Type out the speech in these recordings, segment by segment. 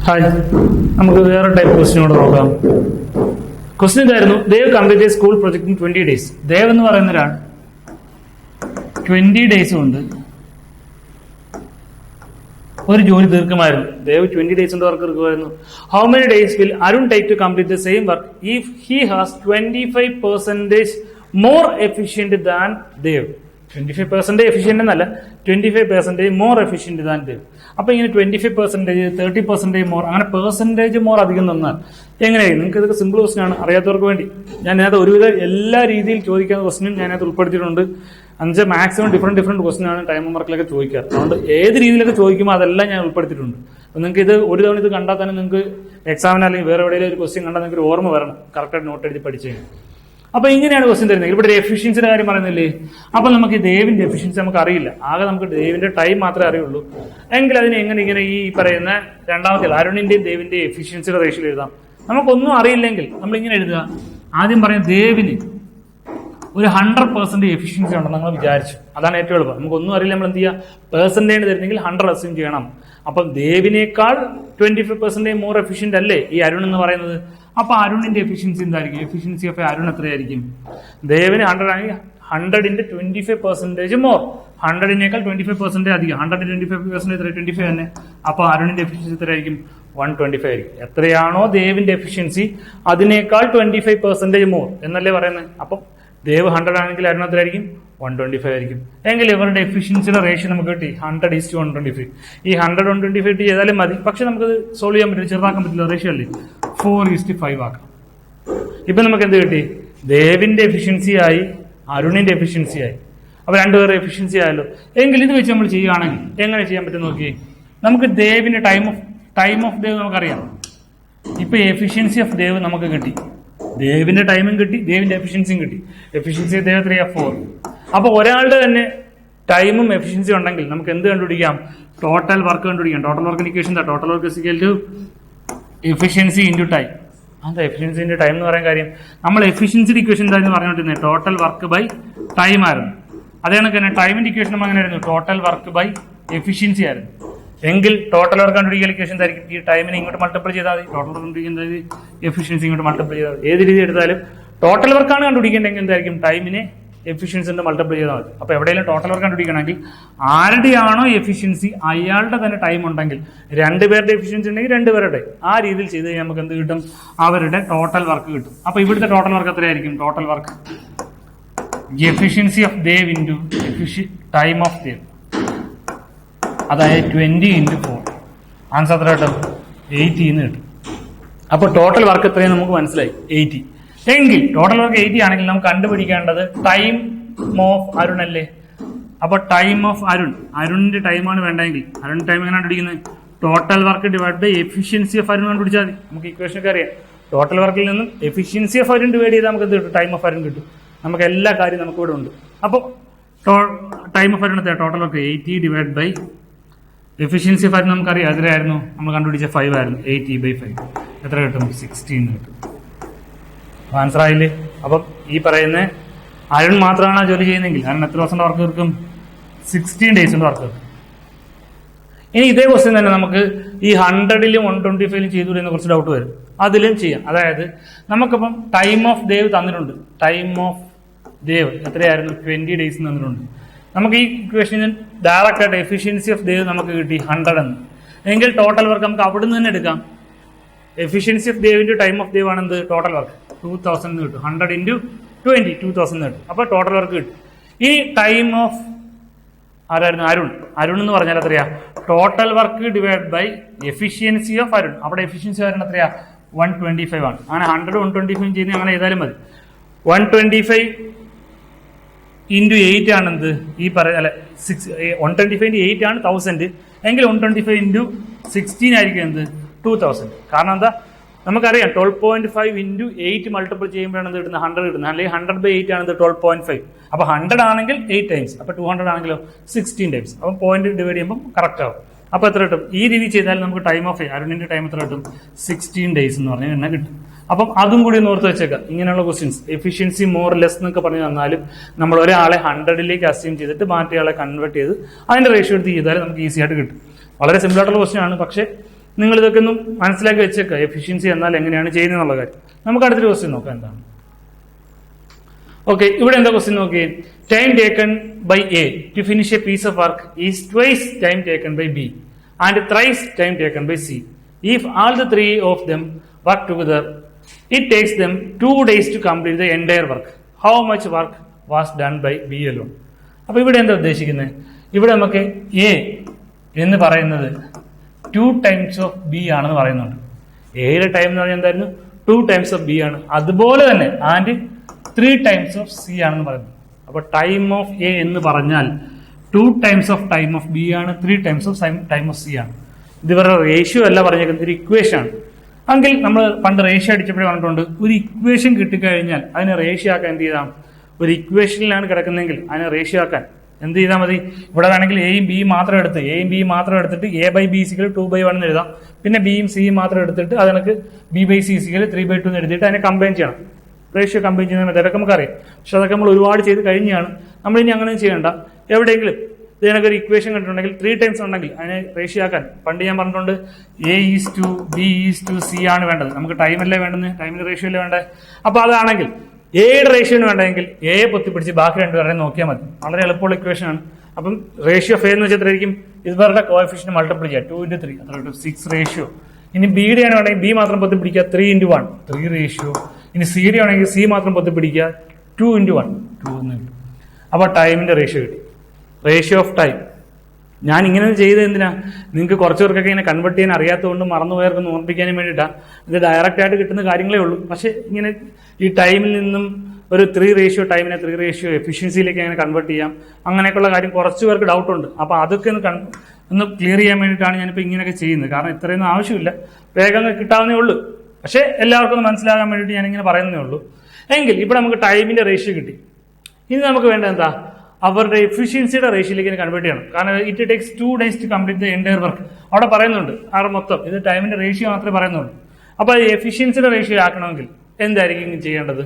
Hi, നമുക്ക് വേറെ type ക്വസ്റ്റ്യനോട് നോക്കാം. ക്വസ്റ്റ്യൻ ഇതായിരുന്നു, Dev complete school project in 20 days. Dev എന്ന് പറയുന്ന ഒരാൾ 20 days കൊണ്ട് ഒരു ജോലി തീർക്കുമായിരുന്നു. ദേവ് 20 days കൊണ്ട് വർക്ക് തീർക്കുമായിരുന്നു. How many days will Arun take to complete the same work if he has 25% more efficient than Dev? 25% efficient എന്നല്ല, 25% മോർ എഫിഷ്യന്റ് ദാൻ ദേവ്. അപ്പൊ ഇങ്ങനെ 25%, 30% മോർ, അങ്ങനെ പെർസെന്റേജ് മോർ അധികം തന്നാൽ എങ്ങനെയായി? നിങ്ങൾക്ക് ഇതൊക്കെ സിമ്പിൾ ക്വസ്റ്റൻ ആണ്, അറിയാത്തവർക്ക് വേണ്ടി ഞാൻ ഇതിനകത്ത് ഒരുവിധ എല്ലാ രീതിയിൽ ചോദിക്കാവുന്ന ക്വസ്റ്റനും ഞാനത് ഉൾപ്പെടുത്തിയിട്ടുണ്ട്. 5 മാക്സിമം ഡിഫറെന്റ് ക്വസ്റ്റൻ ആണ് ടൈം മാർക്കിലൊക്കെ ചോദിക്കാറ്. അതുകൊണ്ട് ഏത് രീതിയിലൊക്കെ ചോദിക്കുമ്പോൾ അതെല്ലാം ഞാൻ ഉൾപ്പെടുത്തിയിട്ടുണ്ട്. അപ്പൊ നിങ്ങൾക്ക് ഇത് ഒരു തവണ ഇത് കണ്ടാൽ തന്നെ നിങ്ങൾക്ക് എക്സാമിന് അല്ലെങ്കിൽ വേറെ എവിടെയെങ്കിലും ഒരു ക്വസ്റ്റ്യൻ കണ്ടാൽ നിങ്ങൾക്ക് ഓർമ്മ വരണം, കറക്റ്റായിട്ട് നോട്ട് എഴുതി പഠിച്ചു കഴിഞ്ഞാൽ. അപ്പൊ ഇങ്ങനെയാണ് ക്വസ്റ്റ്യൻ തരുന്നത്. ഇവിടെ ഒരു എഫിഷ്യൻസിയുടെ കാര്യം പറയുന്നില്ലേ? അപ്പൊ നമുക്ക് ദേവിന്റെ എഫിഷ്യൻസി നമുക്ക് അറിയില്ല, ആകെ നമുക്ക് ദേവിന്റെ ടൈം മാത്രമേ അറിയുള്ളൂ. എങ്കിൽ അതിന് ഇങ്ങനെ ഈ പറയുന്ന രണ്ടാമത്തെ അരുണിന്റെയും ദേവിന്റെയും എഫിഷ്യൻസിയുടെ റേഷ്യോ എഴുതാം. നമുക്കൊന്നും അറിയില്ലെങ്കിൽ നമ്മൾ ഇങ്ങനെ എഴുതുക. ആദ്യം പറയുന്നത് ദേവിന് ഒരു 100% എഫിഷ്യൻസി ഉണ്ടെന്ന് നമ്മൾ വിചാരിച്ചു. അതാണ് ഏറ്റവും എളുപ്പം. നമുക്കൊന്നും അറിയില്ല, നമ്മൾ എന്ത് ചെയ്യുക? പെർസെന്റേജ് തരുന്നെങ്കിൽ 100 അസ്യൂം ചെയ്യണം. അപ്പം ദേവിനേക്കാൾ 25% മോർ എഫിഷ്യന്റ് അല്ലേ ഈ അരുൺ എന്ന് പറയുന്നത്? അപ്പൊ അരുണിന്റെ എഫിഷ്യൻസി എന്തായിരിക്കും? എഫിഷ്യൻസി ഓഫ് അരുൺ എത്രയായിരിക്കും? ദേവിന് 100 ആണെങ്കിൽ 100 × 25% മോർ, 100-നേക്കാൾ 25% അധികം. 100 × 25% എത്ര? 25 തന്നെ. അപ്പൊ അരുണിന്റെ എഫിഷ്യൻസി എത്രയായിരിക്കും? 125 ആയിരിക്കും. എത്രയാണോ ദേവിന്റെ എഫിഷ്യൻസി അതിനേക്കാൾ 25% മോർ എന്നല്ലേ പറയുന്നത്. അപ്പം ദേവ് 100 ആണെങ്കിൽ അരുൺ എത്രയായിരിക്കും? 125 ആയിരിക്കും. എങ്കിൽ ഇവരുടെ എഫിഷ്യൻസിയുടെ റേഷ്യോ നമുക്ക് കിട്ടി 100:125. ഈ 100:125 ചെയ്താലും മതി, പക്ഷെ നമുക്കത് സോൾവ് ചെയ്യാൻ പറ്റില്ല, ചെറുതാക്കാൻ പറ്റില്ല. റേഷ്യോ അല്ലേ, 4:5 ആക്കാം. ഇപ്പൊ നമുക്ക് എന്ത് കിട്ടി? ദേവിന്റെ എഫിഷ്യൻസി ആയി, അരുണിന്റെ എഫിഷ്യൻസി ആയി. അപ്പൊ രണ്ടുപേരുടെ എഫിഷ്യൻസി ആയല്ലോ. എങ്കിൽ ഇത് വെച്ച് നമ്മൾ ചെയ്യുകയാണെങ്കിൽ എങ്ങനെ ചെയ്യാൻ പറ്റും നോക്കി. നമുക്ക് ദേവിന്റെ ടൈം ഓഫ് ദേവ് നമുക്കറിയാം. ഇപ്പൊ എഫിഷ്യൻസി ഓഫ് ദേവ് നമുക്ക് കിട്ടി. ദേവിന്റെ ടൈമും കിട്ടി, ദേവിന്റെ എഫിഷ്യൻസിയും കിട്ടി. എഫിഷ്യൻസി ദേവ് 4. അപ്പൊ ഒരാളുടെ തന്നെ ടൈമും എഫിഷ്യൻസി ഉണ്ടെങ്കിൽ നമുക്ക് എന്ത് കണ്ടുപിടിക്കാം? ടോട്ടൽ വർക്ക് കണ്ടുപിടിക്കാം. ടോട്ടൽ വർക്ക് ഇക്വേഷൻ എന്താ? Total work is equal to efficiency into time. എന്താ എഫിഷ്യൻസി ഇൻറ്റു ടൈം എന്ന് പറയാൻ കാര്യം? നമ്മൾ എഫിഷ്യൻസിയുടെ ഇക്വേഷൻ എന്തായിരുന്നു പറഞ്ഞുകൊണ്ടിരുന്നത്? ടോട്ടൽ വർക്ക് ബൈ ടൈം ആയിരുന്നു. അതേ കണക്ക് തന്നെ ടൈമിന്റെ ഇക്വേഷൻ നമ്മൾ അങ്ങനെ ആയിരുന്നു, ടോട്ടൽ വർക്ക് ബൈ എഫിഷ്യൻസി ആയിരുന്നു. എങ്കിൽ ടോട്ടൽ വർക്ക് കണ്ടുപിടിക്കൽ ഇക്വേഷൻ എന്തായിരിക്കും? ഈ ടൈമിനെ ഇങ്ങോട്ട് മൾട്ടിപ്പിൾ ചെയ്താൽ മതി. ടോട്ടൽ വർക്ക് കണ്ടുപിടിക്കുന്നത് എഫിഷ്യൻസി ഇങ്ങോട്ട് മൾട്ടിപ്പിൾ ചെയ്താൽ മതി. ഏത് രീതി എടുത്താലും ടോട്ടൽ വർക്കാണ് കണ്ടുപിടിക്കേണ്ടതെങ്കിൽ എന്തായിരിക്കും? ടൈമിനെ എഫിഷ്യൻസി കൊണ്ട് മൾട്ടിപ്പിൾ ചെയ്താൽ മതി. അപ്പൊ എവിടെയെങ്കിലും ടോട്ടൽ വർക്ക് കണ്ടുപിടിക്കണമെങ്കിൽ ആരുടെയാണോ എഫിഷ്യൻസി അയാളുടെ തന്നെ ടൈം ഉണ്ടെങ്കിൽ, രണ്ടുപേരുടെ എഫിഷ്യൻസി ഉണ്ടെങ്കിൽ രണ്ടുപേരുടെ ആ രീതിയിൽ ചെയ്ത് കഴിഞ്ഞാൽ നമുക്ക് എന്ത് കിട്ടും? അവരുടെ ടോട്ടൽ വർക്ക് കിട്ടും. അപ്പൊ ഇവിടുത്തെ ടോട്ടൽ വർക്ക് എത്രയായിരിക്കും? Total work efficiency of Dev into time of Dev, അതായത് 20 × 4. ആൻസർ എത്ര കിട്ടും? 80 എന്ന് കിട്ടും. അപ്പൊ ടോട്ടൽ വർക്ക് എത്രയും നമുക്ക് മനസ്സിലായി, 80. എങ്കിൽ ടോട്ടൽ വർക്ക് 80 ആണെങ്കിൽ നമുക്ക് കണ്ടുപിടിക്കേണ്ടത് ടൈം ഓഫ് അരുൺ അല്ലേ? അപ്പൊ ടൈം ഓഫ് അരുണിന്റെ ടൈമാണ് വേണ്ടെങ്കിൽ അരുൺ ടൈം എങ്ങനെ കണ്ടുപിടിക്കുന്നത്? Total work divide by efficiency of Arun കണ്ടുപിടിച്ചാൽ മതി. നമുക്ക് ഇക്വേഷനൊക്കെ അറിയാം. ടോട്ടൽ വർക്കിൽ നിന്നും എഫിഷ്യൻസി ഓഫ് അരുൺ ഡിവൈഡ് ചെയ്താൽ നമുക്ക് എന്ത് കിട്ടും? ടൈം ഓഫ് അരുൺ കിട്ടും. നമുക്ക് എല്ലാ കാര്യം നമുക്ക് ഇവിടെ ഉണ്ട്. അപ്പോൾ ടൈം ഓഫ് അരുൺ എത്ര? Total work 80 divide by efficiency of Arun നമുക്കറിയാം. എത്രയായിരുന്നു നമ്മൾ കണ്ടുപിടിച്ച? 5 ആയിരുന്നു. 80/5 എത്ര കിട്ടും? 16 കിട്ടും. ആൻസർ ആയില്ലേ? അപ്പം ഈ പറയുന്ന അരുൺ മാത്രമാണ് ആ ജോലി ചെയ്യുന്നതെങ്കിൽ അരുൺ എത്ര ദിവസത്തിന്റെ വർക്ക് തീർക്കും? 16 ഡേയ്സിന്റെ വർക്ക് തീർക്കും. ഇനി ഇതേ ക്വസ്റ്റ്യൻ തന്നെ നമുക്ക് ഈ 100-ലും 125-ലും ചെയ്തു എന്ന് കുറച്ച് ഡൗട്ട് വരും. അതിലും ചെയ്യാം. അതായത് നമുക്കിപ്പം ടൈം ഓഫ് ദേവ് തന്നിട്ടുണ്ട്. ടൈം ഓഫ് ദേവ് എത്രയായിരുന്നു? 20 ഡേയ്സ് തന്നിട്ടുണ്ട്. നമുക്ക് ഈ ഇക്വേഷനിൽ ഡയറക്റ്റ് ആയിട്ട് എഫിഷ്യൻസി ഓഫ് ദേവ് നമുക്ക് കിട്ടി 100 എന്ന്. എങ്കിൽ ടോട്ടൽ വർക്ക് നമുക്ക് അവിടെ നിന്ന് തന്നെ എടുക്കാം. എഫിഷ്യൻസി ഓഫ് ദേവിന്റെ ടൈം ഓഫ് ദേവ് ആണ് എന്ത്? ടോട്ടൽ വർക്ക് 2000 എന്ന് കിട്ടും. 100 × 20 2000 എന്ന് കിട്ടും. അപ്പൊ ടോട്ടൽ വർക്ക് കിട്ടും. ഈ ടൈം ഓഫ് ആരായിരുന്നു? അരുൺ എന്ന് പറഞ്ഞാൽ എത്രയാ? Total work divide by efficiency of Arun. അവിടെ എഫിഷ്യൻസി അരുൺ എത്രയാ? 125 ആണ്. അങ്ങനെ 100 125 ചെയ്യുന്ന അങ്ങനെ ചെയ്താലും മതി. 125 × 8 ആണ് എന്ത്? ഈ അല്ല 125 × 8 ആണ് 1000. എങ്കിൽ 125 × 16 ആയിരിക്കും എന്ത്? 2000. കാരണം എന്താ? നമുക്കറിയാം 12.5 × 8 മൾട്ടിപ്പിൾ ചെയ്യുമ്പോഴാണ് എന്ത് കിട്ടുന്നത്? 100 കിട്ടുന്നത്. അല്ലെങ്കിൽ 100/8 ആണ് 12.5. അപ്പൊ 100 ആണെങ്കിൽ 8 ടൈംസ്, അപ്പൊ 200 ആണെങ്കിലോ 16 ടൈംസ്. അപ്പൊ പോയിന്റ് ഡിവൈഡ് ചെയ്യുമ്പോൾ കറക്റ്റ് ആവും. അപ്പൊ എത്ര കിട്ടും? ഈ രീതി ചെയ്താൽ നമുക്ക് ടൈം ഓഫ് അരുണിന്റെ ടൈം എത്ര കിട്ടും? 16 ഡേയ്സ് എന്ന് പറഞ്ഞാൽ എണ്ണ കിട്ടും. അപ്പം അതും കൂടി ഒന്ന് ഓർത്ത് വെച്ചേക്കാം. ഇങ്ങനെയുള്ള ക്വസ്റ്റ്യൻസ് എഫിഷ്യൻസി മോർ ലെസ് എന്നൊക്കെ പറഞ്ഞു തന്നാലും നമ്മൾ ഒരാളെ 100-ലേക്ക് അസ്യൂം ചെയ്തിട്ട് മറ്റേയാളെ കൺവേർട്ട് ചെയ്ത് അതിന്റെ റേഷ്യോ എടുത്ത് ചെയ്താൽ നമുക്ക് ഈസി ആയിട്ട് കിട്ടും. വളരെ സിമ്പിൾ ആയിട്ടുള്ള ക്വസ്റ്റ്യൻ ആണ്. പക്ഷേ നിങ്ങൾ ഇതൊക്കെ ഒന്ന് മനസ്സിലാക്കി വെച്ചേക്കുക, എഫിഷ്യൻസി എന്നാൽ എങ്ങനെയാണ് ചെയ്യുന്നതെന്നുള്ള കാര്യം. നമുക്ക് അടുത്തൊരു ക്വസ്റ്റ്യൻ നോക്കാം എന്താണ്. ഓക്കെ, ഇവിടെ എന്താ ക്വസ്റ്റ്യൻ നോക്കിയേ. Time taken by A to finish a piece of work is twice time taken by B and thrice time taken by C. If all the three of them work together it takes them 2 days to complete the entire work. How much work was done by B alone? അപ്പൊ ഇവിടെ എന്താ ഉദ്ദേശിക്കുന്നത്? ഇവിടെ നമുക്ക് A എന്ന് പറയുന്നത് 2 times of B ആണെന്ന് പറയുന്നുണ്ട്. എയുടെ ടൈം എന്ന് പറഞ്ഞാൽ എന്തായിരുന്നു? 2 times of B ആണ്. അതുപോലെ തന്നെ ആൻഡ് 3 times of C ആണെന്ന് പറയുന്നത്. അപ്പൊ ടൈം ഓഫ് എ എന്ന് പറഞ്ഞാൽ 2 times of time of B ആണ്, 3 times of time of C ആണ്. ഇത് ഇവരുടെ റേഷ്യോ അല്ല പറഞ്ഞേക്കുന്നത്, ഒരു ഇക്വേഷൻ ആണ്. എങ്കിൽ നമ്മൾ പണ്ട് റേഷ്യോ അടിച്ചപ്പോഴേ പറഞ്ഞിട്ടുണ്ട്, ഒരു ഇക്വേഷൻ കിട്ടിക്കഴിഞ്ഞാൽ അതിനെ റേഷ്യോ ആക്കാൻ എന്ത് ചെയ്താൽ, ഒരു ഇക്വേഷനിലാണ് കിടക്കുന്നതെങ്കിൽ അതിനെ റേഷ്യോ ആക്കാൻ എന്ത് ചെയ്താൽ മതി. ഇവിടെ വേണമെങ്കിൽ എയും ബിയും മാത്രം എടുത്തിട്ട് എ ബൈ ബി സിക്കൽ 2/1 എന്ന് എഴുതാം. പിന്നെ ബിയും സിയും മാത്രം എടുത്തിട്ട് അതിനൊക്കെ ബി ബൈ സി സിക്കൽ 3/2 എന്ന് എഴുതിയിട്ട് അതിനെ കമ്പൈൻ ചെയ്യണം. റേഷ്യോ കമ്പൈൻ ചെയ്യുന്ന മെത്തേഡൊക്കെ നമുക്കറിയാം. പക്ഷെ അതൊക്കെ നമ്മൾ ഒരുപാട് ചെയ്ത് കഴിഞ്ഞാണ്. നമ്മളിനി അങ്ങനെ ചെയ്യേണ്ട. എവിടെയെങ്കിലും ഇതിനൊക്കെ ഒരു ഇക്വേഷൻ കണ്ടിട്ടുണ്ടെങ്കിൽ 3 times ഉണ്ടെങ്കിൽ അതിനെ റേഷ്യോ ആക്കാൻ പണ്ട് ഞാൻ പറഞ്ഞിട്ടുണ്ട്, A:B:C ആണ് വേണ്ടത്. നമുക്ക് ടൈമല്ലേ വേണ്ടത്, ടൈമിന് റേഷ്യോ അല്ലേ വേണ്ടത്. അപ്പൊ അതാണെങ്കിൽ എയുടെ റേഷ്യോന് വേണ്ടെങ്കിൽ എ പൊത്തിപ്പിടിച്ച് ബാക്കി രണ്ടുപേരെ നോക്കിയാൽ മതി. വളരെ എളുപ്പമുള്ള ഇക്വേഷൻ ആണ്. അപ്പം റേഷ്യോ ഓഫ് എ എന്ന് വെച്ചാൽ എത്രയായിരിക്കും? ഇവരുടെ കോഎഫിഷ്യന്റ് മൾട്ടിപ്ലൈ ചെയ്യുക, 2 × 3 അത്ര 6 റേഷ്യോ. ഇനി ബിയുടെ ആണ് വേണമെങ്കിൽ ബി മാത്രം പൊത്തിപ്പിടിക്കുക, 3 × 1 3 റേഷ്യോ. ഇനി സിയുടെ ആണെങ്കിൽ സി മാത്രം പൊത്തിപ്പിടിക്കുക, 2 × 1 2 എന്ന് കിട്ടും. അപ്പൊ ടൈമിന്റെ റേഷ്യോ കിട്ടി. റേഷ്യോ ഓഫ് ടൈം ഞാൻ ഇങ്ങനെ ചെയ്ത് എന്തിനാ, നിങ്ങൾക്ക് കുറച്ച് പേർക്കൊക്കെ ഇങ്ങനെ കൺവേർട്ട് ചെയ്യാൻ അറിയാത്തതുകൊണ്ട് മറന്നുപോയവർക്കൊന്ന് ഓർമ്മിക്കാനും വേണ്ടിയിട്ടാണ്. ഇത് ഡയറക്റ്റ് ആയിട്ട് കിട്ടുന്ന കാര്യങ്ങളേ ഉള്ളൂ. പക്ഷെ ഇങ്ങനെ ഈ ടൈമിൽ നിന്നും ഒരു 3 റേഷ്യോ ടൈമിനെ 3 റേഷ്യോ എഫിഷ്യൻസിയിലേക്ക് എങ്ങനെ കൺവേർട്ട് ചെയ്യാം, അങ്ങനെയൊക്കെയുള്ള കാര്യം കുറച്ച് പേർക്ക് ഡൗട്ട് ഉണ്ട്. അപ്പൊ അതൊക്കെ ഒന്ന് ക്ലിയർ ചെയ്യാൻ വേണ്ടിയിട്ടാണ് ഞാനിപ്പോൾ ഇങ്ങനെയൊക്കെ ചെയ്യുന്നത്. കാരണം ഇത്രയൊന്നും ആവശ്യമില്ല, വേഗം കിട്ടാവുന്നേ ഉള്ളൂ. പക്ഷെ എല്ലാവർക്കും ഒന്ന് മനസ്സിലാകാൻ വേണ്ടിയിട്ട് ഞാനിങ്ങനെ പറയുന്നേ ഉള്ളൂ. എങ്കിൽ ഇവിടെ നമുക്ക് ടൈമിന്റെ റേഷ്യോ കിട്ടി. ഇനി നമുക്ക് വേണ്ടത് എന്താ, അവരുടെ എഫിഷ്യൻസിയുടെ റേഷ്യോയിലേക്ക് കൺവേർട്ട് ചെയ്യണം. കാരണം it takes 2 days to complete the entire work. അവിടെ പറയുന്നുണ്ട് അവിടെ മൊത്തം ഇത് ടൈമിന്റെ റേഷ്യോ മാത്രമേ പറയുന്നുള്ളൂ. അപ്പൊ എഫിഷ്യൻസിയുടെ റേഷ്യോ ആക്കണമെങ്കിൽ എന്തായിരിക്കും ചെയ്യേണ്ടത്?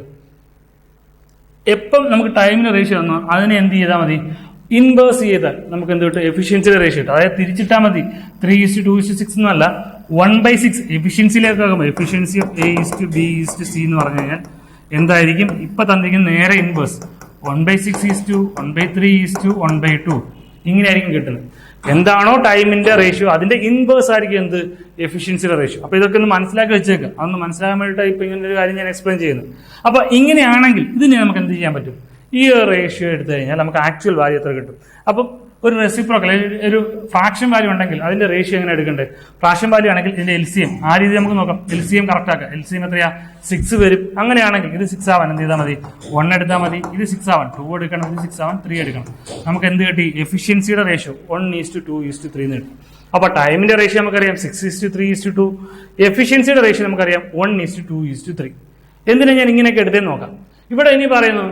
എപ്പം നമുക്ക് ടൈമിന്റെ റേഷ്യോ തന്നോ അതിനെ എന്ത് ചെയ്താൽ മതി, ഇൻവേഴ്സ് ചെയ്താൽ നമുക്ക് എന്ത് കിട്ടും, എഫിഷ്യൻസിയുടെ റേഷ്യോ കിട്ടും. അതായത് തിരിച്ചിട്ടാൽ മതി. 3:2:6 എന്നല്ല, 1/6 എഫിഷ്യൻസിയിലേക്ക് ആകുമ്പോൾ എഫിഷ്യൻസി ഓഫ് A:B:C എന്ന് പറഞ്ഞു കഴിഞ്ഞാൽ എന്തായിരിക്കും? ഇപ്പൊ തന്നിരിക്കുന്ന നേരെ ഇൻവേഴ്സ് 1/6 1/3 1/2 ഇങ്ങനെയായിരിക്കും കിട്ടുന്നത്. എന്താണോ ടൈമിന്റെ റേഷ്യോ അതിന്റെ ഇൻവേഴ്സ് ആയിരിക്കും എന്ത്, എഫിഷ്യൻസിയുടെ റേഷ്യോ. അപ്പൊ ഇതൊക്കെ ഒന്ന് മനസ്സിലാക്കി വെച്ചേക്കാം. അതൊന്ന് മനസ്സിലാക്കാൻ വേണ്ടിയിട്ട് ഇപ്പൊ ഇങ്ങനെ ഒരു കാര്യം ഞാൻ എക്സ്പ്ലെയിൻ ചെയ്യുന്നത്. അപ്പൊ ഇങ്ങനെയാണെങ്കിൽ ഇതിനെ നമുക്ക് എന്ത് ചെയ്യാൻ പറ്റും, ഈ റേഷ്യോ എടുത്തു കഴിഞ്ഞാൽ നമുക്ക് ആക്ച്വൽ വാല്യൂ എത്ര കിട്ടും. അപ്പം ഒരു റെസിപ്രോക്കൽ ഒരു ഫ്രാക്ഷൻ വാല്യൂ ഉണ്ടെങ്കിൽ അതിന്റെ റേഷ്യോ എങ്ങനെ എടുക്കണ്ടേ? ഫ്രാക്ഷൻ വാല്യൂ ആണെങ്കിൽ ഇതിന്റെ LCM ആ രീതി നമുക്ക് നോക്കാം. LCM കറക്റ്റ് ആക്കാം. LCM എത്രയാ, 6 വരും. അങ്ങനെയാണെങ്കിൽ ഇത് 6 ആവാൻ എന്ത് ചെയ്താൽ മതി, 1 എടുത്താൽ മതി. ഇത് 6 ആവാൻ 2 എടുക്കണം, ഇത് 6 ആവാൻ 3 എടുക്കണം. നമുക്ക് എന്ത് കിട്ടി, എഫിഷ്യൻസിയുടെ റേഷ്യോ 1:2:3 എന്ന് കിട്ടി. അപ്പൊ ടൈമിന്റെ റേഷ്യോ നമുക്കറിയാം 6:3:2. എഫിഷ്യൻസിയുടെ റേഷ്യോ നമുക്കറിയാം 1:2:3. എന്തിനാ ഞാൻ ഇങ്ങനെയൊക്കെ എടുത്തേന്ന് നോക്കാം. ഇവിടെ ഇനി പറയുന്നു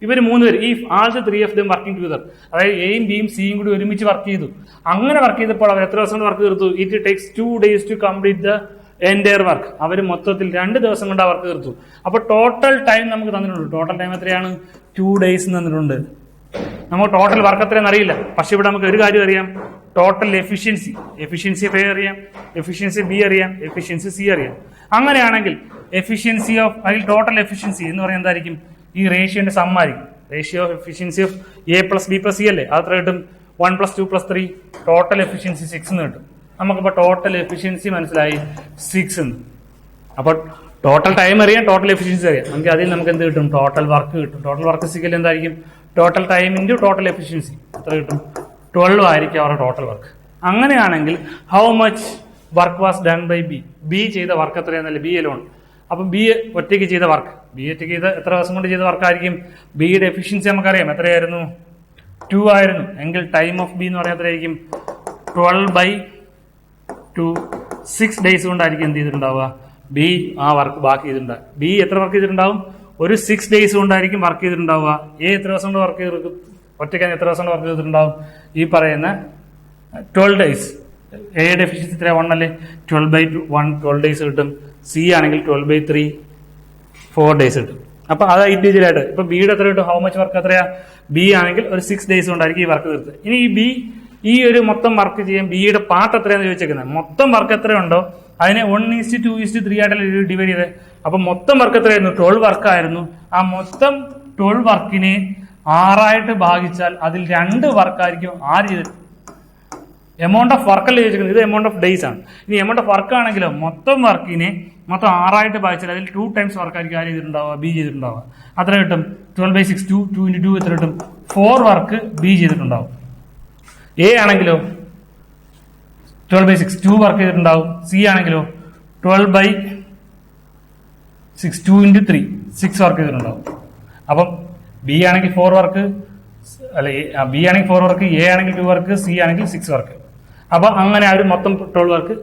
ഇവർ 3 പേര്, ഈ all the 3 of them working together, അതായത് എയും ബിയും സിയും കൂടി ഒരുമിച്ച് വർക്ക് ചെയ്തു. അങ്ങനെ വർക്ക് ചെയ്തപ്പോൾ അവർ എത്ര ദിവസം കൊണ്ട് വർക്ക് തീർത്തു? It takes 2 days to complete the entire work. അവർ മൊത്തത്തിൽ 2 ദിവസം കൊണ്ട് ആ വർക്ക് തീർത്തു. അപ്പൊ ടോട്ടൽ ടൈം നമുക്ക് തന്നിട്ടുണ്ട്. ടോട്ടൽ ടൈം എത്രയാണ്? 2 days തന്നിട്ടുണ്ട്. നമുക്ക് ടോട്ടൽ വർക്ക് എത്രയെന്ന് അറിയില്ല. പക്ഷെ ഇവിടെ നമുക്ക് ഒരു കാര്യം അറിയാം, ടോട്ടൽ എഫിഷ്യൻസി ഓഫ് എ അറിയാം, എഫിഷ്യൻസി ബി അറിയാം, എഫിഷ്യൻസി സി അറിയാം. അങ്ങനെയാണെങ്കിൽ എഫിഷ്യൻസി ഓഫ് അതിൽ ടോട്ടൽ എഫിഷ്യൻസി എന്ന് പറയുന്നത് എന്തായിരിക്കും? ഈ റേഷ്യോന്റെ സം ആയിരിക്കും. Ratio of efficiency of A+B+C അല്ലേ, അത്ര കിട്ടും 1+2+3. ടോട്ടൽ എഫിഷ്യൻസി 6 എന്ന് കിട്ടും. നമുക്കിപ്പോ ടോട്ടൽ എഫിഷ്യൻസി മനസ്സിലായി 6 എന്ന്. അപ്പൊ ടോട്ടൽ ടൈം അറിയാം, ടോട്ടൽ എഫിഷ്യൻസി അറിയാം. നമുക്ക് അതിൽ നമുക്ക് എന്ത് കിട്ടും, ടോട്ടൽ വർക്ക് കിട്ടും. ടോട്ടൽ വർക്ക് സിക്കൽ എന്തായിരിക്കും, total time into total efficiency എത്ര കിട്ടും, 12 ആയിരിക്കും അവരുടെ ടോട്ടൽ വർക്ക്. അങ്ങനെയാണെങ്കിൽ how much work was done by B ചെയ്ത വർക്ക് എത്രയാണെന്നല്ലേ, ബി അലോൺ. അപ്പൊ ബി ഒറ്റയ്ക്ക് ചെയ്ത വർക്ക്, എത്ര ദിവസം കൊണ്ട് ചെയ്ത വർക്കായിരിക്കും? ബിയുടെ എഫിഷ്യൻസി നമുക്കറിയാം എത്രയായിരുന്നു, 2 ആയിരുന്നു. എങ്കിൽ ടൈം ഓഫ് ബി എന്ന് പറയാൻ എത്രയായിരിക്കും, 12/2 6 days കൊണ്ടായിരിക്കും എന്ത് ചെയ്തിട്ടുണ്ടാവുക, ബി ആ വർക്ക് ബാക്കി ചെയ്തിട്ടുണ്ടാവും. ബി എത്ര വർക്ക് ചെയ്തിട്ടുണ്ടാവും, ഒരു 6 days കൊണ്ടായിരിക്കും വർക്ക് ചെയ്തിട്ടുണ്ടാവുക. എ എത്ര ദിവസം കൊണ്ട് വർക്ക് ചെയ്ത്, ഒറ്റയ്ക്ക് എത്ര ദിവസം കൊണ്ട് വർക്ക് ചെയ്തിട്ടുണ്ടാവും, ഈ പറയുന്ന 12 days. എയുടെ എഫിഷ്യൻസി എത്രയാ, 1 അല്ലേ, 12/1 12 days കിട്ടും. സി ആണെങ്കിൽ 12/3 4 days കിട്ടും. അപ്പൊ അത് ഇൻഡിവിജ്വൽ ആയിട്ട് ഇപ്പൊ ബിയുടെ എത്ര കിട്ടും, ഹൗ മച്ച് വർക്ക് എത്രയാ, ബി ആണെങ്കിൽ ഒരു 6 days കൊണ്ടായിരിക്കും ഈ വർക്ക് തീർത്ത്. ഇനി ഈ ബി ഈ ഒരു മൊത്തം വർക്ക് ചെയ്യാൻ ബിയുടെ പാർട്ട് എത്രയാണെന്ന് ചോദിച്ചേക്കുന്നത്. മൊത്തം വർക്ക് എത്രയുണ്ടോ അതിനെ 1:2:3 ആയിട്ടല്ലേ ഡിവൈഡ് ചെയ്തത്. അപ്പൊ മൊത്തം വർക്ക് എത്രയായിരുന്നു? 12 വർക്കായിരുന്നു. ആ മൊത്തം 12 വർക്കിനെ 6 ഭാഗിച്ചാൽ അതിൽ 2 വർക്കായിരിക്കും 6 ചെയ്ത് എമൗണ്ട് ഓഫ് വർക്കല്ലേ ചോദിച്ചിരിക്കുന്നത്. ഇത് എമൗണ്ട് ഓഫ് ഡേയ്സ് ആണ്. ഇനി എമൗണ്ട് ഓഫ് വർക്ക് ആണെങ്കിലോ മൊത്തം വർക്കിനെ മൊത്തം 6 ഭാഗിച്ചാൽ അതിൽ 2 ടൈംസ് വർക്ക് ആയിരിക്കും ആര് ചെയ്തിട്ടുണ്ടാവുക? ബി ചെയ്തിട്ടുണ്ടാവുക. അത്ര കിട്ടും 12/6 2 × 2 എത്ര കിട്ടും? 4 വർക്ക് ബി ചെയ്തിട്ടുണ്ടാവും. എ ആണെങ്കിലോ 12/6 2 വർക്ക് ചെയ്തിട്ടുണ്ടാവും. സി ആണെങ്കിലോ 12/6 2 × 3 6 വർക്ക് ചെയ്തിട്ടുണ്ടാവും. അപ്പം ബി ആണെങ്കിൽ 4 വർക്ക്, അല്ല ബി ആണെങ്കിൽ 4 വർക്ക്, എ ആണെങ്കിൽ 2 വർക്ക്, സി ആണെങ്കിൽ 6 വർക്ക്. അപ്പൊ അങ്ങനെ അവർ മൊത്തം 12 വർക്ക്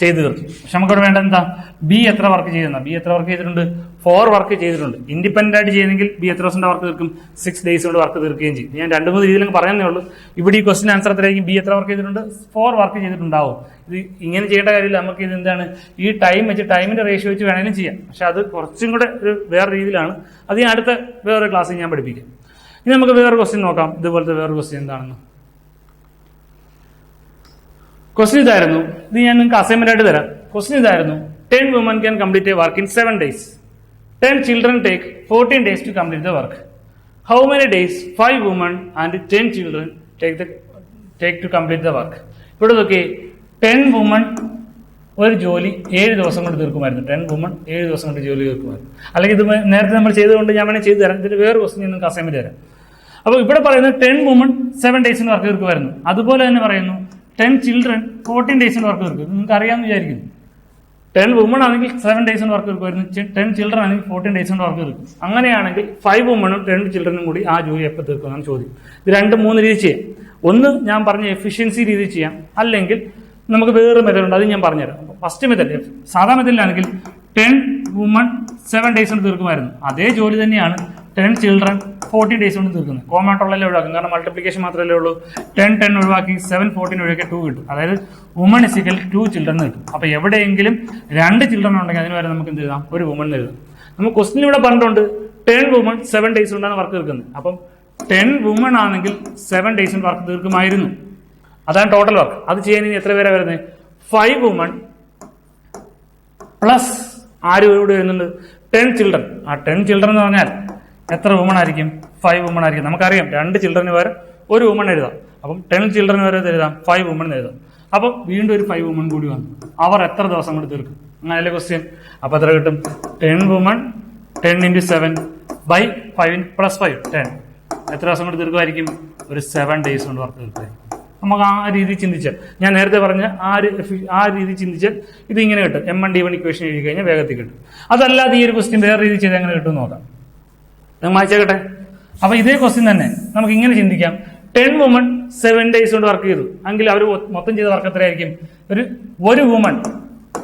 ചെയ്ത് തീർത്തു. പക്ഷെ നമുക്കിവിടെ വേണ്ട എന്താ? ബി എത്ര വർക്ക് ചെയ്തെന്നാ. ബി എത്ര വർക്ക് ചെയ്തിട്ടുണ്ട്? 4 വർക്ക് ചെയ്തിട്ടുണ്ട്. ഇൻഡിപെൻഡന്റ് ആയിട്ട് ചെയ്യുന്നെങ്കിൽ ബി എത്ര ദിവസം വർക്ക് തീർക്കും? 6 ഡേയ്സ് കൊണ്ട് വർക്ക് തീർക്കുകയും ചെയ്യും. ഞാൻ 2-3 രീതിയിലും പറയുന്നേ ഉള്ളൂ. ഇവിടെ ഈ ക്വസ്റ്റ്യൻ ആൻസർ എത്രയായിരിക്കും? ബി എത്ര വർക്ക് ചെയ്തിട്ടുണ്ട്? 4 വർക്ക് ചെയ്തിട്ടുണ്ടാവും. ഇത് ഇങ്ങനെ ചെയ്യേണ്ട കാര്യമില്ല. നമുക്ക് ഇത് എന്താണ്, ഈ ടൈം വെച്ച് ടൈമിന്റെ റേഷ്യോ വെച്ച് വേണമെങ്കിലും ചെയ്യാം. പക്ഷെ അത് കുറച്ചും കൂടെ ഒരു വേറെ രീതിയിലാണ്. അത് ഞാൻ അടുത്ത വേറൊരു ക്ലാസ്സിൽ ഞാൻ പഠിപ്പിക്കാം. ഇനി നമുക്ക് വേറെ ക്വസ്റ്റ്യൻ നോക്കാം. ഇതുപോലത്തെ വേറെ ക്വസ്റ്റ്യൻ എന്താണെന്ന്. ക്വസ്റ്റ്യൻ ഇതായിരുന്നു. ഇത് ഞാൻ നിങ്ങൾക്ക് അസൈൻമെന്റ് ആയിട്ട് തരാം. ക്വസ്റ്റ്യൻ ഇതായിരുന്നു. 10 women can complete a work in 7 days. 10 children take 14 days to complete the work. How many days 5 women and 10 children take to complete the work? ഇവിടെ നോക്കി, 10 women ഒരു ജോലി 7 ദിവസം കൊണ്ട് തീർക്കുമായിരുന്നു. 10 women 7 ദിവസം കൊണ്ട് ജോലി തീർക്കുമായിരുന്നു. അല്ലെങ്കിൽ ഇത് നേരത്തെ നമ്മൾ ചെയ്തുകൊണ്ട് ഞാൻ വേണമെങ്കിൽ ചെയ്തു തരാം. ഇതിൽ വേറെ ക്വസ്റ്റ്യൻ നിങ്ങൾക്ക് അസൈൻമെന്റ് തരാം. അപ്പൊ ഇവിടെ പറയുന്നത് 10 women 7 ഡേയ്സിന് വർക്ക് തീർക്കുമായിരുന്നു. അതുപോലെ തന്നെ പറയുന്നു 10 children 14 ഡേയ്സിന് വർക്ക് തീർക്കും. നിങ്ങൾക്ക് അറിയാമെന്ന് വിചാരിക്കുന്നു. 10 women ആണെങ്കിൽ 7 ഡേയ്സിന് വർക്ക് തീർക്കുമായിരുന്നു. 10 children ആണെങ്കിൽ 14 ഡേയ്സിന് വർക്ക് തീർക്കും. അങ്ങനെയാണെങ്കിൽ 5 women 10 children കൂടി ആ ജോലി എപ്പോൾ തീർക്കും എന്നാണ് ചോദ്യം. ഇത് 2-3 രീതി ചെയ്യാം. ഒന്ന് ഞാൻ പറഞ്ഞ എഫിഷ്യൻസി രീതി ചെയ്യാം, അല്ലെങ്കിൽ നമുക്ക് വേറെ മെത്തേഡ് ഉണ്ട്, അത് ഞാൻ പറഞ്ഞുതരാം. ഫസ്റ്റ് മെത്തേഡ് സാധാ മെത്തേഡിലാണെങ്കിൽ 10 women 7 ഡേയ്സ് കൊണ്ട് തീർക്കുമായിരുന്നു. അതേ ജോലി തന്നെയാണ് 10 children 14 ഡേയ്സ് കൊണ്ട് തീർക്കുന്നത്. കോമാട്ടുള്ളല്ലേ ഒഴിവാക്കും, കാരണം മൾട്ടിപ്ലിക്കേഷൻ മാത്രമല്ലേ ഉള്ളൂ. 10 ഒഴിവാക്കി 7 14 ഒഴിവാക്കി 2 കിട്ടും. അതായത് വുമൺ ഇസിക്കൽ 2 children കിട്ടും. അപ്പൊ എവിടെയെങ്കിലും 2 children ഉണ്ടെങ്കിൽ അതിന് വരെ നമുക്ക് എന്ത് എഴുതാം? ഒരു വുമൺ എഴുതാം. നമുക്ക് ക്വസ്റ്റ്യൻ ഇവിടെ പറഞ്ഞിട്ടുണ്ട് 10 women 7 ഡേയ്സ് കൊണ്ടാണ് വർക്ക് തീർക്കുന്നത്. അപ്പം 10 women ആണെങ്കിൽ 7 ഡേയ്സിന് വർക്ക് തീർക്കുമായിരുന്നു. അതാണ് ടോട്ടൽ വർക്ക്. അത് ചെയ്യാൻ ഇനി എത്ര പേരാണ് വരുന്നത്? 5 women പ്ലസ് ആര് ഇവിടെ വരുന്നുണ്ട്? 10 children. ആ 10 children എന്ന് പറഞ്ഞാൽ എത്ര വുമൺ ആയിരിക്കും? 5 women ആയിരിക്കും. നമുക്കറിയാം 2 children വരെ ഒരു വുമൺ എഴുതാം. അപ്പം 10 children വരെ എഴുതാം, 5 women എഴുതാം. അപ്പം വീണ്ടും ഒരു 5 women കൂടി വന്നു. അവർ എത്ര ദിവസം കൊണ്ട് തീർക്കും? അങ്ങനെയല്ലേ ക്വസ്റ്റ്യൻ. അപ്പൊ എത്ര കിട്ടും? 10 women 10 × 7 by 5 plus 5 10. എത്ര ദിവസം കൊണ്ട് തീർക്കുമായിരിക്കും? ഒരു 7 ഡേയ്സ് കൊണ്ട് വർക്ക് തീർക്കുമായിരിക്കും. നമുക്ക് ആ രീതി ചിന്തിച്ചാൽ, ഞാൻ നേരത്തെ പറഞ്ഞ ആ രീതി ചിന്തിച്ചാൽ ഇത് ഇങ്ങനെ കിട്ടും. M1D1 ഇക്വേഷൻ എഴുതി കഴിഞ്ഞാൽ വേഗത്തിൽ കിട്ടും. അതല്ലാതെ ഈ ഒരു ക്വസ്റ്റ്യൻ വേറെ രീതി ചെയ്ത് എങ്ങനെ കിട്ടും നോക്കാം. ഞാൻ വായിച്ചേക്കട്ടെ. അപ്പൊ ഇതേ ക്വസ്റ്റ്യൻ തന്നെ നമുക്ക് ഇങ്ങനെ ചിന്തിക്കാം. 10 women 7 ഡേയ്സ് കൊണ്ട് വർക്ക് ചെയ്തു എങ്കിൽ അവർ മൊത്തം ചെയ്ത വർക്ക് എത്രയായിരിക്കും? ഒരു വുമൺ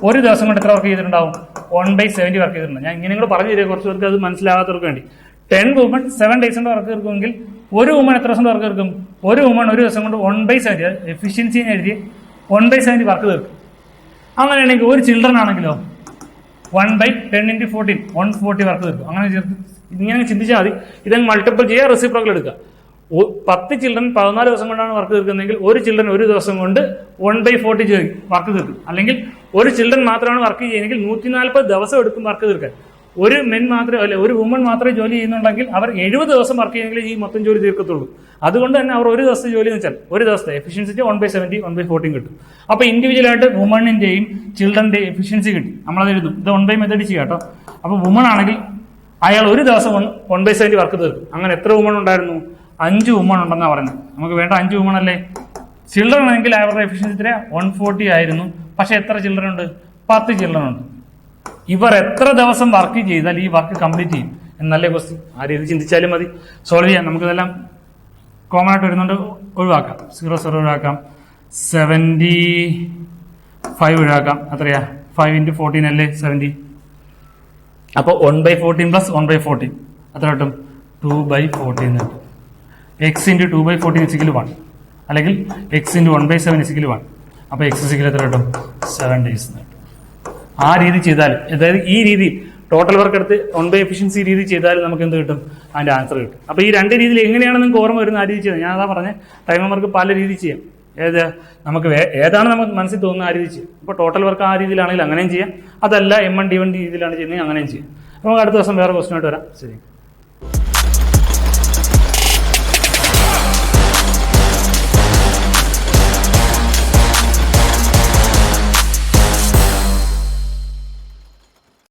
ഒരു ദിവസം കൊണ്ട് എത്ര വർക്ക് ചെയ്തിട്ടുണ്ടാവും? 1/70 വർക്ക് ചെയ്തിട്ടുണ്ട്. ഞാൻ ഇങ്ങനെ കൂടെ പറഞ്ഞു തരിക, കുറച്ച് പേർക്ക് അത് മനസ്സിലാകാത്തവർക്ക് വേണ്ടി. 10 women 7 ഡേയ്സ് കൊണ്ട് വർക്ക് തീർക്കുമെങ്കിൽ ഒരു വുമൺ എത്ര ദിവസം വർക്ക് തീർക്കും? ഒരു വുമൺ ഒരു ദിവസം കൊണ്ട് 1/70 എഫിഷ്യൻസി എഴുതി 1/70 വർക്ക് തീർക്കും. അങ്ങനെയാണെങ്കിൽ ഒരു ചിൽഡ്രൻ ആണെങ്കിലോ 1/10 × 14 140 വർക്ക് തീർക്കും. അങ്ങനെ ഇങ്ങനെ ചിന്തിച്ചാൽ മതി. ഇതങ്ങ് മൾട്ടിപ്പിൾ ചെയ്യുക, റെസിപ്രോക്കൽ എടുക്കുക. 10 ചിൽഡ്രൻ 14 ദിവസം കൊണ്ടാണ് വർക്ക് തീർക്കുന്നതെങ്കിൽ ഒരു ചിൽഡ്രൻ ഒരു ദിവസം കൊണ്ട് 1/40 വർക്ക് തീർക്കും. അല്ലെങ്കിൽ ഒരു ചിൽഡ്രൻ മാത്രമാണ് വർക്ക് ചെയ്യുന്നതെങ്കിൽ 140 ദിവസം എടുക്കും വർക്ക് തീർക്കാൻ. ഒരു മെൻ മാത്രമേ അല്ലെ ഒരു വുമൺ മാത്രമേ ജോലി ചെയ്യുന്നുണ്ടെങ്കിൽ അവർ 70 ദിവസം വർക്ക് ചെയ്യുമെങ്കിൽ ഈ മൊത്തം ജോലി തീർക്കത്തുള്ളൂ. അതുകൊണ്ട് തന്നെ അവർ ഒരു ദിവസത്തെ ജോലി എന്ന് വെച്ചാൽ ഒരു ദിവസത്തെ എഫിഷ്യൻസി 1/70 1/14 കിട്ടും. അപ്പൊ ഇൻഡിവിജ്വൽ ആയിട്ട് വുമണിന്റെയും ചിൽഡ്രന്റെയും എഫിഷ്യൻസി കിട്ടി. നമ്മളത് എഴുതും. ഇത് 1/by മെത്തേഡ് ചെയ്യാം കേട്ടോ. അപ്പൊ വുമൺ ആണെങ്കിൽ അയാൾ ഒരു ദിവസം 1/70 വർക്ക് തീർക്കും. അങ്ങനെ എത്ര വുമൺ ഉണ്ടായിരുന്നു? 5 വുമൺ ഉണ്ടെന്നാണ് പറയുന്നത്. നമുക്ക് വേണ്ട 5 വുമൺ അല്ലേ. ചിൽഡ്രൻ ആണെങ്കിൽ അവരുടെ എഫിഷ്യൻസി 140 ആയിരുന്നു. പക്ഷെ എത്ര ചിൽഡ്രൻ ഉണ്ട്? 10 ചിൽഡ്രൻ ഉണ്ട്. ഇവർ എത്ര ദിവസം വർക്ക് ചെയ്താൽ ഈ വർക്ക് കംപ്ലീറ്റ് ചെയ്യും എന്നല്ലേ ക്വസ്റ്റ്യൻ. ആ രീതി ചിന്തിച്ചാലും മതി. സോൾവ് ചെയ്യാം. നമുക്കിതെല്ലാം കോമൺ ആയിട്ട് വരുന്നുണ്ട്. ഒഴിവാക്കാം. 0 0 ഒഴിവാക്കാം. 75 ഒഴിവാക്കാം. എത്രയാ? 5 × 14 അല്ലേ 70. അപ്പൊ 1/14 പ്ലസ് 1/14 എത്ര കിട്ടും? 2/14 കിട്ടും. x × 2/14 1 അല്ലെങ്കിൽ x × 1/7 1. അപ്പൊ x എത്ര കിട്ടും? 7 ഡേയ്സ് കിട്ടും. ആ രീതി ചെയ്താൽ, അതായത് ഈ രീതി ടോട്ടൽ വർക്ക് എടുത്ത് 1/by എഫിഷ്യൻസി രീതി ചെയ്താൽ നമുക്ക് എന്ത് കിട്ടും? അതിന്റെ ആൻസർ കിട്ടും. അപ്പൊ ഈ 2 രീതിയിൽ എങ്ങനെയാണ് നിങ്ങൾക്ക് ഓർമ്മ വരുന്ന ആ രീതി ചെയ്താൽ, ഞാൻ അതാ പറഞ്ഞ ടൈം വർക്ക് പല രീതി ചെയ്യാം. ഏത് നമുക്ക് ഏതാണ് നമുക്ക് മനസ്സിൽ തോന്നുന്ന ആ രീതി ചെയ്യും. ഇപ്പോൾ ടോട്ടൽ വർക്ക് ആ രീതിയിലാണെങ്കിൽ അങ്ങനെയും ചെയ്യാം, അതല്ല M1 D1 രീതിയിലാണ് ചെയ്യുന്നത് അങ്ങനെയും ചെയ്യാം. നമുക്ക് അടുത്ത ദിവസം വേറെ ക്വസ്റ്റ്യനായിട്ട് വരാം. ശരി.